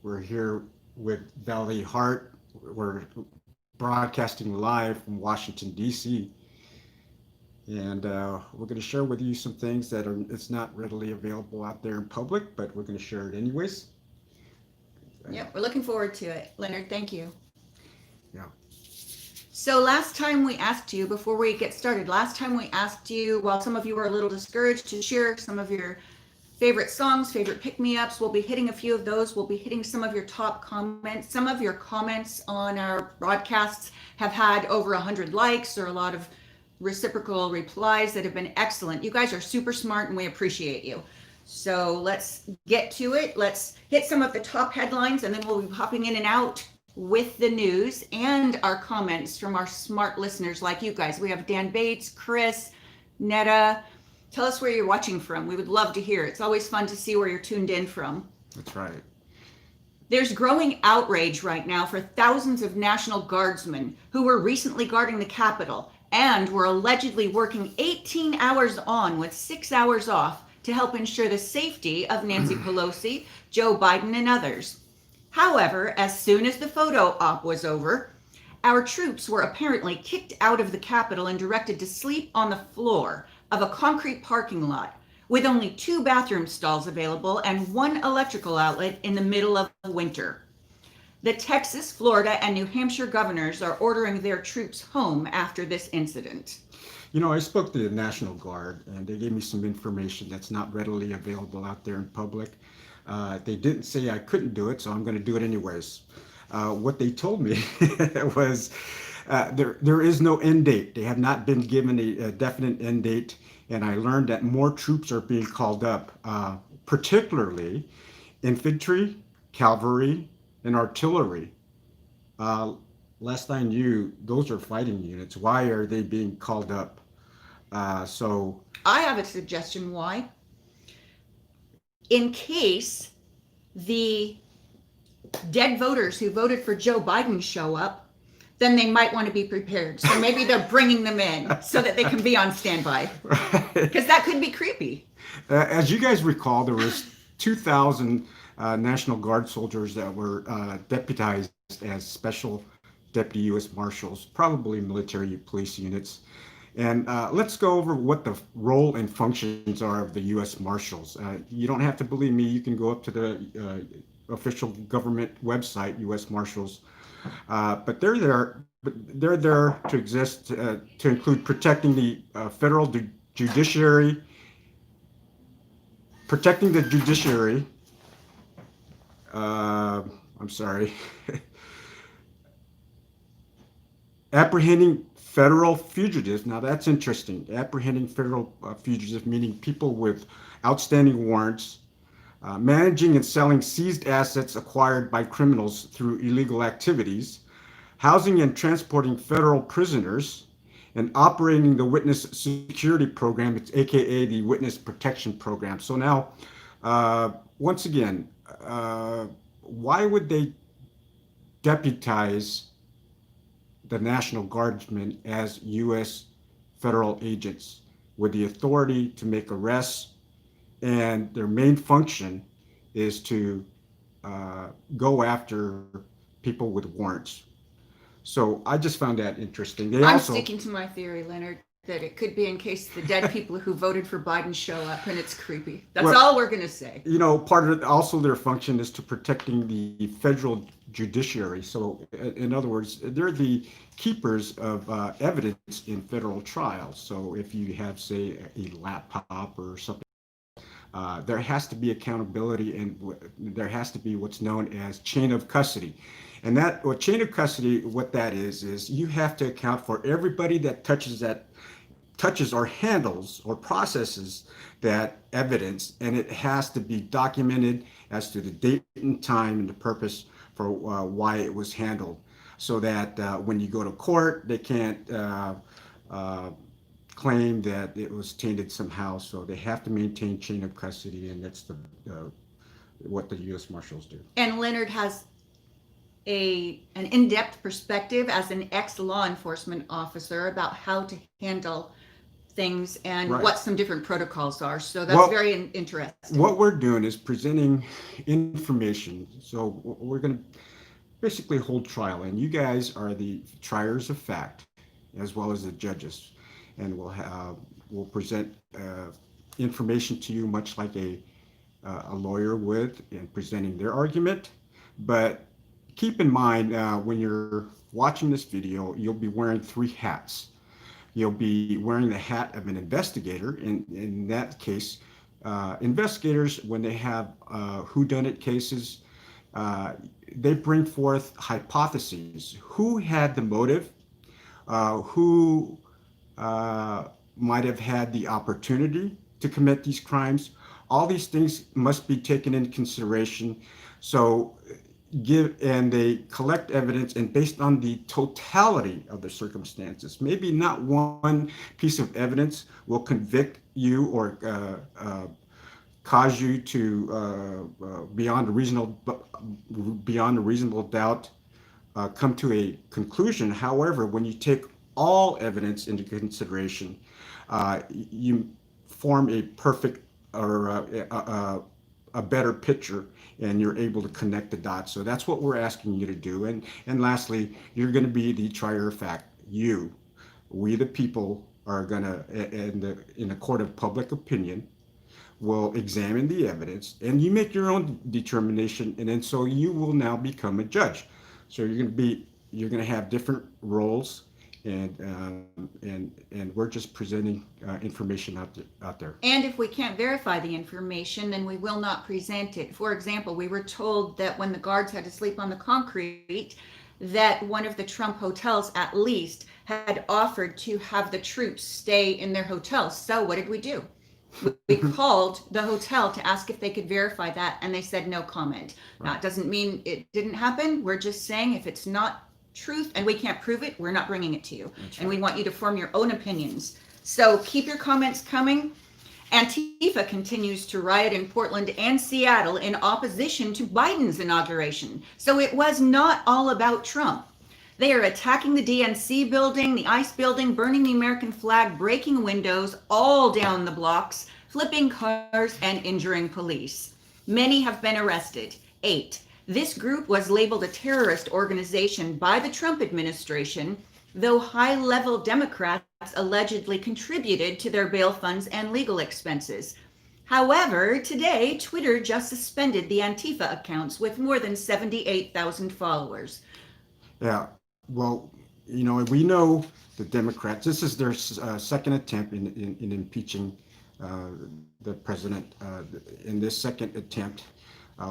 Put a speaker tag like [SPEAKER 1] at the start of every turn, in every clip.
[SPEAKER 1] We're here with Valley Hart. We're broadcasting live from Washington, D.C. And we're going to share with you some things that are it's not readily available out there in public, but we're going to share it anyways.
[SPEAKER 2] Yep, we're looking forward to it. Leonard, thank you.
[SPEAKER 1] Yeah.
[SPEAKER 2] So last time we asked you, before we get started, last time we asked you, while some of you were a little discouraged, to share some of your favorite songs, favorite pick-me-ups. We'll be hitting a few of those. We'll be hitting some of your top comments. Some of your comments on our broadcasts have had over 100 likes or a lot of reciprocal replies that have been excellent. You guys are super smart and we appreciate you. So let's get to it. Let's hit some of the top headlines and then we'll be popping in and out with the news and our comments from our smart listeners like you guys. We have Dan Bates, Chris, Netta. Tell us where you're watching from. We would love to hear. It's always fun to see where you're tuned in from.
[SPEAKER 1] That's right.
[SPEAKER 2] There's growing outrage right now for thousands of National Guardsmen who were recently guarding the Capitol and were allegedly working 18 hours on with 6 hours off to help ensure the safety of Nancy Pelosi, Joe Biden, and others. However, as soon as the photo op was over, our troops were apparently kicked out of the Capitol and directed to sleep on the floor of a concrete parking lot with only 2 bathroom stalls available and 1 electrical outlet in the middle of winter. The Texas, Florida, and New Hampshire governors are ordering their troops home after this incident.
[SPEAKER 1] You know, I spoke to the National Guard and they gave me some information that's not readily available out there in public. They didn't say I couldn't do it, so I'm going to do it anyways. What they told me was there is no end date. They have not been given a definite end date, and I learned that more troops are being called up, particularly infantry, cavalry, and artillery. Last I knew, those are fighting units. Why are they being called up? So
[SPEAKER 2] I have a suggestion why. In case the dead voters who voted for Joe Biden show up, then they might want to be prepared. So maybe they're bringing them in so that they can be on standby. Because that could be creepy.
[SPEAKER 1] As you guys recall, there was 2,000 National Guard soldiers that were deputized as special deputy U.S. Marshals, probably military police units. And let's go over what the role and functions are of the U.S. Marshals. You don't have to believe me. You can go up to the official government website, U.S. Marshals. But they're there. They're there to exist to include protecting the federal judiciary, protecting the judiciary. I'm sorry. Apprehending federal fugitives. Now that's interesting. Apprehending federal fugitives, meaning people with outstanding warrants, managing and selling seized assets acquired by criminals through illegal activities, housing and transporting federal prisoners, and operating the Witness Security Program, it's AKA the Witness Protection Program. So now, once again, why would they deputize the National Guardsmen as U.S. federal agents with the authority to make arrests, and their main function is to go after people with warrants? So I just found that interesting.
[SPEAKER 2] I'm sticking to my theory, Leonard, that it could be in case the dead people who voted for Biden show up and it's creepy. That's all we're going to say.
[SPEAKER 1] You know, part of it, also their function is to protecting the federal judiciary. So in other words, they're the keepers of evidence in federal trials. So if you have, say, a laptop or something, there has to be accountability, and there has to be what's known as chain of custody. And that, what chain of custody, what that is you have to account for everybody that touches or handles or processes that evidence, and it has to be documented as to the date and time and the purpose for why it was handled, so that when you go to court, they can't claim that it was tainted somehow. So they have to maintain chain of custody, and that's what the U.S. Marshals do.
[SPEAKER 2] And Leonard has an in-depth perspective as an ex-law enforcement officer about how to handle things and
[SPEAKER 1] Right.
[SPEAKER 2] what some different protocols are. So that's
[SPEAKER 1] Well,
[SPEAKER 2] very interesting.
[SPEAKER 1] what we're doing is presenting information. So we're going to basically hold trial, and you guys are the triers of fact as well as the judges, and we'll present information to you much like a lawyer would in presenting their argument. But keep in mind, when you're watching this video, you'll be wearing three hats. You'll be wearing the hat of an investigator. In that case, investigators, when they have whodunit cases, they bring forth hypotheses. Who had the motive? Who might have had the opportunity to commit these crimes? All these things must be taken into consideration. So they collect evidence, and based on the totality of the circumstances, maybe not one piece of evidence will convict you or cause you to beyond a reasonable doubt come to a conclusion. However, when you take all evidence into consideration, you form a perfect or a better picture, and you're able to connect the dots. So that's what we're asking you to do. And lastly, you're going to be the trier of fact. We the people are going to, in a court of public opinion, will examine the evidence, and you make your own determination, and then so you will now become a judge. So you're going to have different roles, and we're just presenting information out there.
[SPEAKER 2] And if we can't verify the information, then we will not present it. For example, we were told that when the guards had to sleep on the concrete, that one of the Trump hotels at least had offered to have the troops stay in their hotels. So what did we do? We called the hotel to ask if they could verify that, and they said no comment. Right. Now, it doesn't mean it didn't happen. We're just saying if it's not truth and we can't prove it, we're not bringing it to you. That's and right. We want you to form your own opinions. So keep your comments coming. Antifa continues to riot in Portland and Seattle in opposition to Biden's inauguration. So it was not all about Trump. They are attacking the DNC building, the ICE building, burning the American flag, breaking windows all down the blocks, flipping cars, and injuring police. Many have been arrested. 8. This group was labeled a terrorist organization by the Trump administration, though high-level Democrats allegedly contributed to their bail funds and legal expenses. However, today, Twitter just suspended the Antifa accounts with more than 78,000 followers.
[SPEAKER 1] Yeah. Well, we know the Democrats, this is their second attempt in impeaching the president. In this second attempt,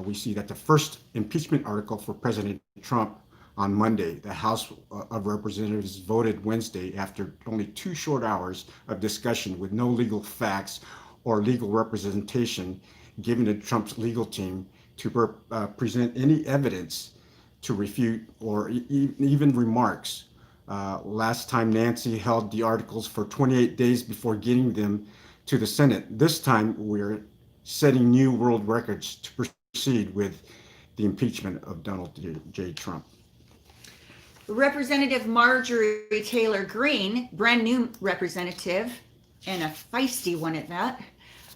[SPEAKER 1] we see that the first impeachment article for President Trump on Monday, the House of Representatives voted Wednesday after only 2 short hours of discussion with no legal facts or legal representation given to Trump's legal team to present any evidence to refute or even remarks. Last time Nancy held the articles for 28 days before getting them to the Senate. This time we're setting new world records to proceed with the impeachment of Donald J. Trump.
[SPEAKER 2] Representative Marjorie Taylor Greene, brand new representative, and a feisty one at that,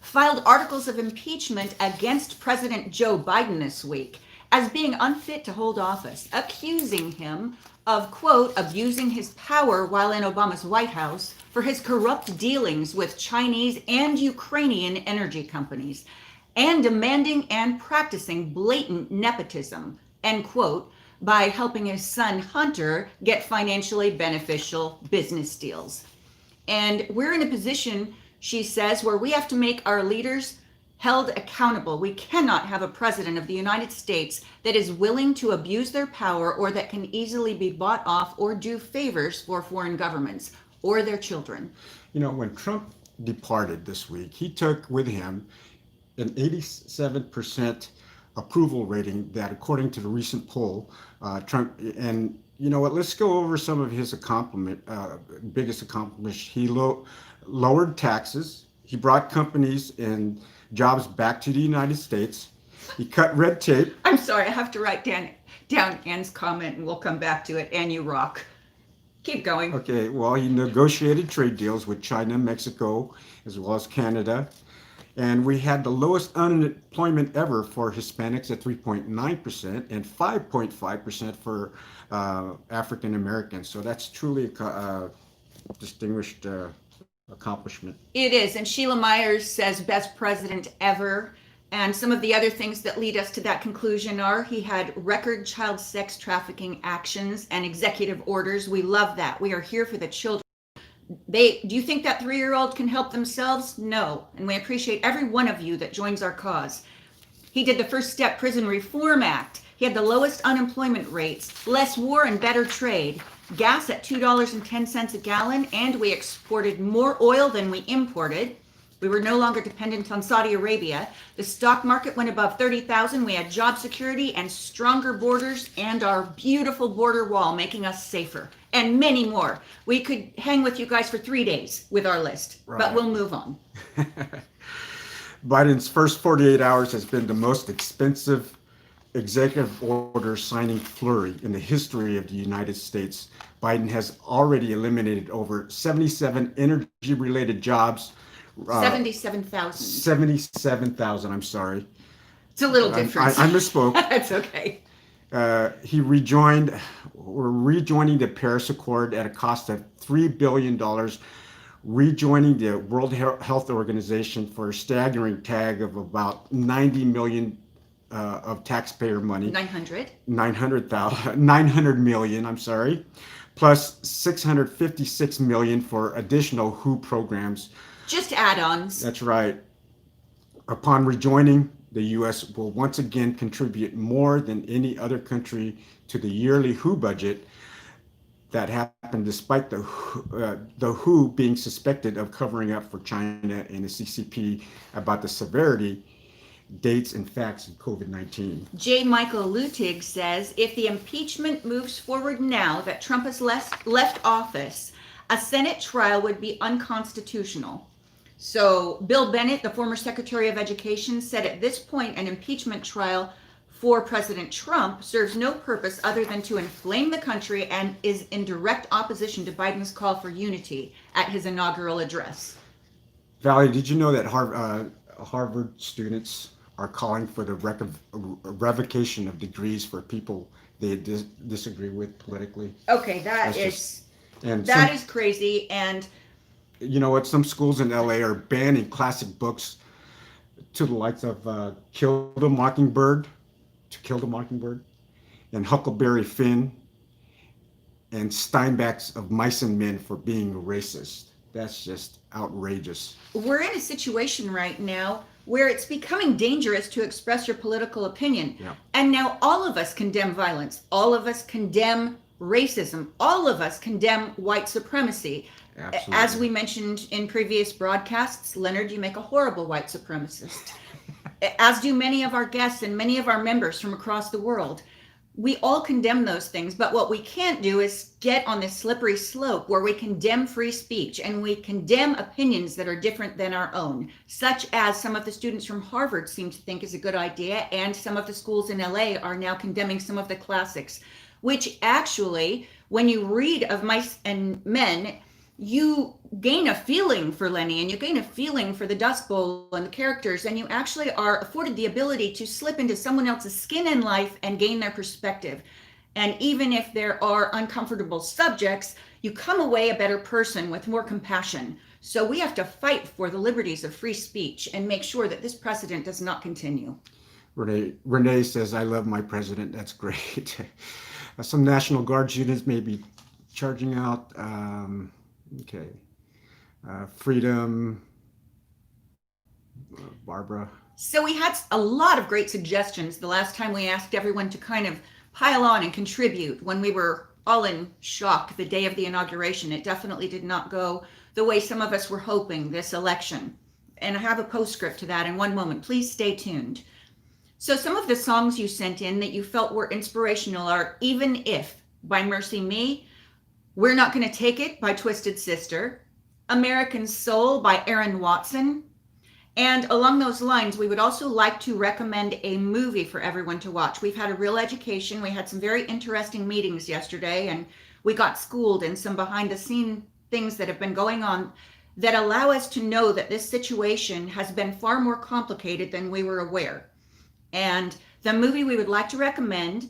[SPEAKER 2] filed articles of impeachment against President Joe Biden this week as being unfit to hold office, accusing him of, quote, abusing his power while in Obama's White House for his corrupt dealings with Chinese and Ukrainian energy companies, and demanding and practicing blatant nepotism, end quote, by helping his son Hunter get financially beneficial business deals. And we're in a position, she says, where we have to make our leaders held accountable. We cannot have a president of the United States that is willing to abuse their power or that can easily be bought off or do favors for foreign governments or their children.
[SPEAKER 1] When Trump departed this week, he took with him an 87% approval rating that, according to the recent poll, Trump, and you know what, let's go over some of his biggest accomplishments. He lowered taxes. He brought companies and jobs back to the United States. He cut red tape.
[SPEAKER 2] I'm sorry, I have to write down Anne's comment and we'll come back to it. Anne, you rock. Keep going.
[SPEAKER 1] Okay, well, he negotiated trade deals with China, Mexico, as well as Canada. And we had the lowest unemployment ever for Hispanics at 3.9% and 5.5% for African Americans. So that's truly a distinguished accomplishment.
[SPEAKER 2] It is. And Sheila Myers says best president ever. And some of the other things that lead us to that conclusion are he had record child sex trafficking actions and executive orders. We love that. We are here for the children. Do you think that 3-year-old can help themselves? No. And we appreciate every one of you that joins our cause. He did the First Step Prison Reform Act. He had the lowest unemployment rates, less war and better trade, gas at $2.10 a gallon, and we exported more oil than we imported. We were no longer dependent on Saudi Arabia. The stock market went above 30,000. We had job security and stronger borders and our beautiful border wall making us safer, and many more. We could hang with you guys for 3 days with our list, but we'll move on.
[SPEAKER 1] Biden's first 48 hours has been the most expensive executive order signing flurry in the history of the United States. Biden has already eliminated over 77 energy-related jobs.
[SPEAKER 2] 77,000.
[SPEAKER 1] 77,000, I'm sorry.
[SPEAKER 2] It's a little different.
[SPEAKER 1] I misspoke.
[SPEAKER 2] That's okay.
[SPEAKER 1] We're rejoining the Paris Accord at a cost of $3 billion, rejoining the World Health Organization for a staggering tag of about 90 million of taxpayer money.
[SPEAKER 2] 900
[SPEAKER 1] million, I'm sorry, plus 656 million for additional WHO programs.
[SPEAKER 2] Just add-ons.
[SPEAKER 1] That's right. Upon rejoining, the U.S. will once again contribute more than any other country to the yearly WHO budget. That happened despite the WHO being suspected of covering up for China and the CCP about the severity, dates, and facts of COVID-19.
[SPEAKER 2] J. Michael Lutig says, if the impeachment moves forward now that Trump has left office, a Senate trial would be unconstitutional. So Bill Bennett, the former Secretary of Education, said at this point an impeachment trial for President Trump serves no purpose other than to inflame the country and is in direct opposition to Biden's call for unity at his inaugural address.
[SPEAKER 1] Valerie, did you know that Harvard students are calling for the revocation of degrees for people they disagree with politically?
[SPEAKER 2] Okay, that is crazy. And
[SPEAKER 1] you know what? Some schools in LA are banning classic books to the likes of To Kill the Mockingbird, and Huckleberry Finn, and Steinbeck's Of Mice and Men for being racist. That's just outrageous.
[SPEAKER 2] We're in a situation right now where it's becoming dangerous to express your political opinion.
[SPEAKER 1] Yeah.
[SPEAKER 2] And now all of us condemn violence. All of us condemn racism. All of us condemn white supremacy.
[SPEAKER 1] Absolutely.
[SPEAKER 2] As we mentioned in previous broadcasts, Leonard, you make a horrible white supremacist. As do many of our guests and many of our members from across the world. We all condemn those things, but what we can't do is get on this slippery slope where we condemn free speech and we condemn opinions that are different than our own, such as some of the students from Harvard seem to think is a good idea, and some of the schools in LA are now condemning some of the classics, which actually, when you read Of Mice and Men, you gain a feeling for Lenny and you gain a feeling for the Dust Bowl and the characters, and you actually are afforded the ability to slip into someone else's skin in life and gain their perspective. And even if there are uncomfortable subjects, you come away a better person with more compassion. So we have to fight for the liberties of free speech and make sure that this precedent does not continue.
[SPEAKER 1] Renee says, I love my president. That's great. Some National Guard units may be charging out. Freedom, Barbara.
[SPEAKER 2] So we had a lot of great suggestions the last time we asked everyone to kind of pile on and contribute when we were all in shock the day of the inauguration. It definitely did not go the way some of us were hoping this election. And I have a postscript to that in one moment. Please stay tuned. So some of the songs you sent in that you felt were inspirational are Even If by Mercy Me, We're Not Gonna Take It by Twisted Sister, American Soul by Aaron Watson. And along those lines, we would also like to recommend a movie for everyone to watch. We've had a real education. We had some very interesting meetings yesterday, and we got schooled in some behind the scene things that have been going on that allow us to know that this situation has been far more complicated than we were aware. And the movie we would like to recommend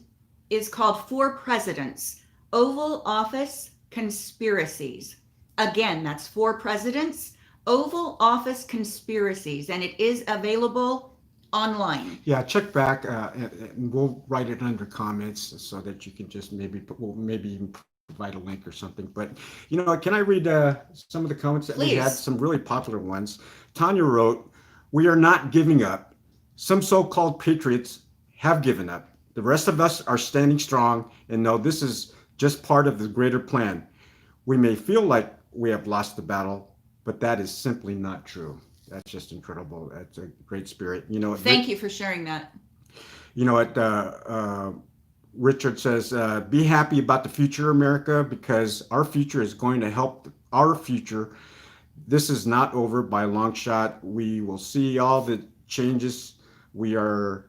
[SPEAKER 2] is called For Presidents: Oval Office Conspiracies. Again, that's For Presidents: Oval Office Conspiracies, and it is available online.
[SPEAKER 1] Yeah, check back, and we'll write it under comments so that you can just we'll maybe even provide a link or something. But can I read some of the comments that we had?
[SPEAKER 2] Please.
[SPEAKER 1] Some really popular ones. Tanya wrote, "We are not giving up. Some so-called patriots have given up. The rest of us are standing strong and know this is just part of the greater plan. We may feel like we have lost the battle, but that is simply not true." That's just incredible. That's a great spirit.
[SPEAKER 2] Thank you for sharing that.
[SPEAKER 1] Richard says, "Be happy about the future, America, because our future is going to help our future. This is not over by a long shot. We will see all the changes we were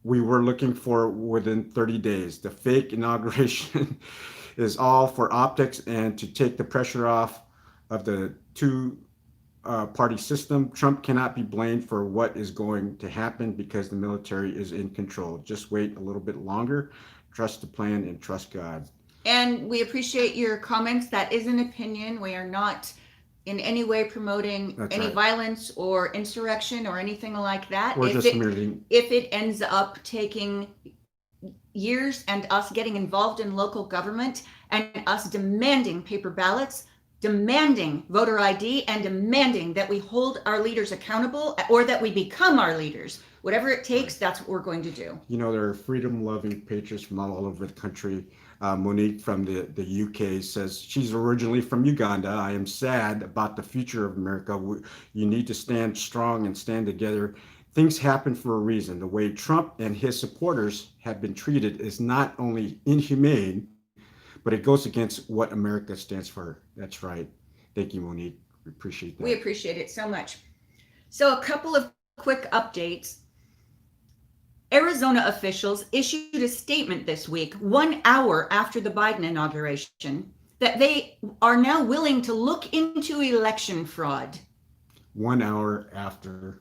[SPEAKER 1] looking for within 30 days. The fake inauguration is all for optics and to take the pressure off of the two-party system. Trump cannot be blamed for what is going to happen because the military is in control. Just wait a little bit longer. Trust the plan and trust God."
[SPEAKER 2] And we appreciate your comments. That is an opinion. We are not in any way promoting
[SPEAKER 1] That's
[SPEAKER 2] any
[SPEAKER 1] right.
[SPEAKER 2] violence or insurrection or anything like that.
[SPEAKER 1] We're just merely
[SPEAKER 2] If it ends up taking years and us getting involved in local government and us demanding paper ballots, demanding voter ID, and demanding that we hold our leaders accountable or that we become our leaders, whatever it takes, that's what we're going to do.
[SPEAKER 1] there are freedom-loving patriots from all over the country. Monique from the UK says she's originally from Uganda. "I am sad about the future of America. You need to stand strong and stand together. Things happen for a reason. The way Trump and his supporters have been treated is not only inhumane, but it goes against what America stands for." That's right. Thank you, Monique. We appreciate that.
[SPEAKER 2] We appreciate it so much. So a couple of quick updates. Arizona officials issued a statement this week, 1 hour after the Biden inauguration, that they are now willing to look into election fraud.
[SPEAKER 1] 1 hour after.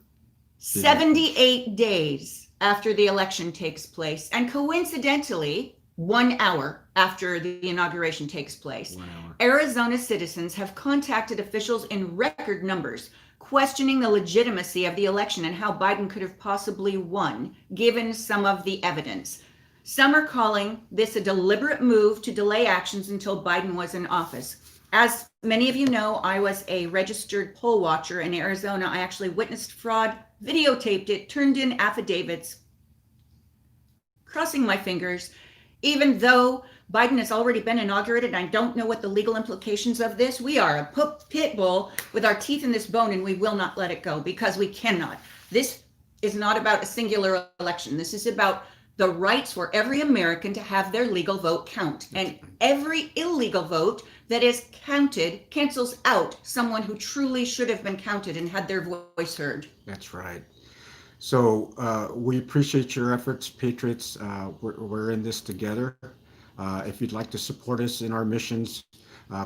[SPEAKER 2] 78 days after the election takes place, and coincidentally, 1 hour after the inauguration takes place.
[SPEAKER 1] 1 hour.
[SPEAKER 2] Arizona citizens have contacted officials in record numbers, questioning the legitimacy of the election and how Biden could have possibly won, given some of the evidence. Some are calling this a deliberate move to delay actions until Biden was in office. As many of you know, I was a registered poll watcher in Arizona. I actually witnessed fraud, videotaped it, turned in affidavits, crossing my fingers. Even though Biden has already been inaugurated, I don't know what the legal implications of this. We are a pit bull with our teeth in this bone, and we will not let it go because we cannot. This is not about a singular election. This is about the rights for every American to have their legal vote count. And every illegal vote that is counted cancels out someone who truly should have been counted and had their voice heard.
[SPEAKER 1] That's right. So we appreciate your efforts, Patriots. We're in this together. If you'd like to support us in our missions,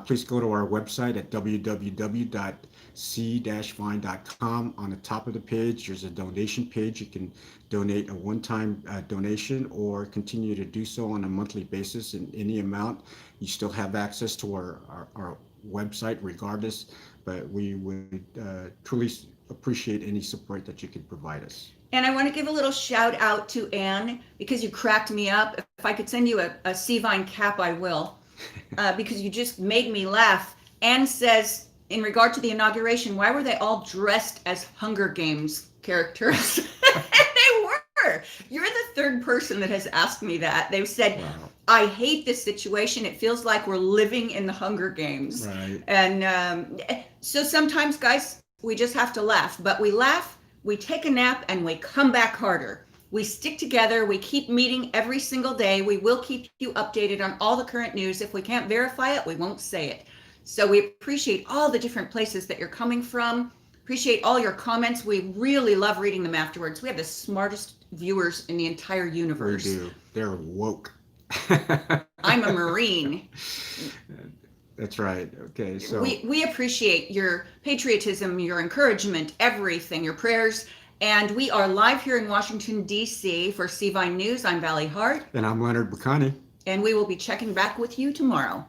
[SPEAKER 1] please go to our website at www.c-vine.com. On the top of the page, there's a donation page. You can donate a one-time donation or continue to do so on a monthly basis in any amount. You still have access to our website regardless, but we would truly appreciate any support that you could provide us.
[SPEAKER 2] And I want to give a little shout out to Anne because you cracked me up. If I could send you a C-Vine cap, I will, because you just made me laugh. Anne says, in regard to the inauguration, why were they all dressed as Hunger Games characters? And they were. You're the third person that has asked me that. They've said,
[SPEAKER 1] Wow.
[SPEAKER 2] I hate this situation. It feels like we're living in the Hunger Games.
[SPEAKER 1] Right.
[SPEAKER 2] And so sometimes, guys, we just have to laugh. But we laugh, we take a nap, and we come back harder. We stick together. We keep meeting every single day. We will keep you updated on all the current news. If we can't verify it, we won't say it. So we appreciate all the different places that you're coming from. Appreciate all your comments. We really love reading them afterwards. We have the smartest viewers in the entire universe.
[SPEAKER 1] We do. They're woke.
[SPEAKER 2] I'm a Marine.
[SPEAKER 1] That's right. Okay, so
[SPEAKER 2] We appreciate your patriotism, your encouragement, everything, your prayers. And we are live here in Washington, D.C. for CVine News. I'm Valley Hart,
[SPEAKER 1] and I'm Leonard Bacani.
[SPEAKER 2] and we will be checking back with you tomorrow.